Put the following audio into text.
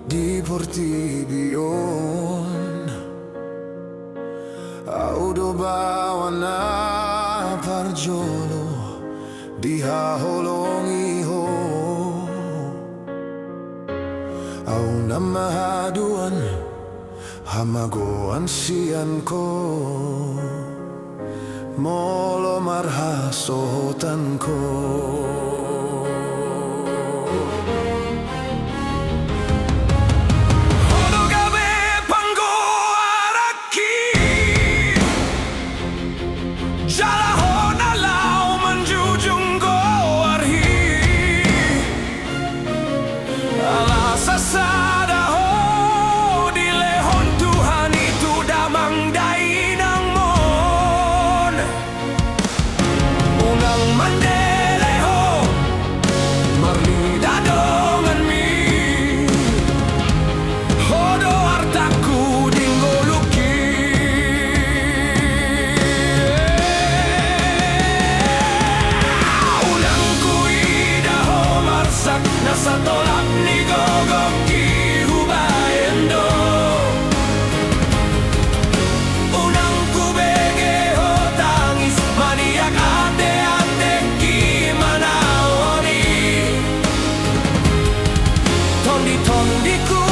di Portibion. Audo bawa na parjolo di haholong iho. Au namahaduan hamagoan sian ko molo marhasotan ko. Sasada ho di lehon Tuhan itu damang dainang mon unang mandele ho marlida dongan mi hodo artaku dinggo luki unang kuida ho marsak nasa tolak ni gogoki hubayendo unang kubege ho tangis maniak ate-ate gimana oni tondi-tondi ku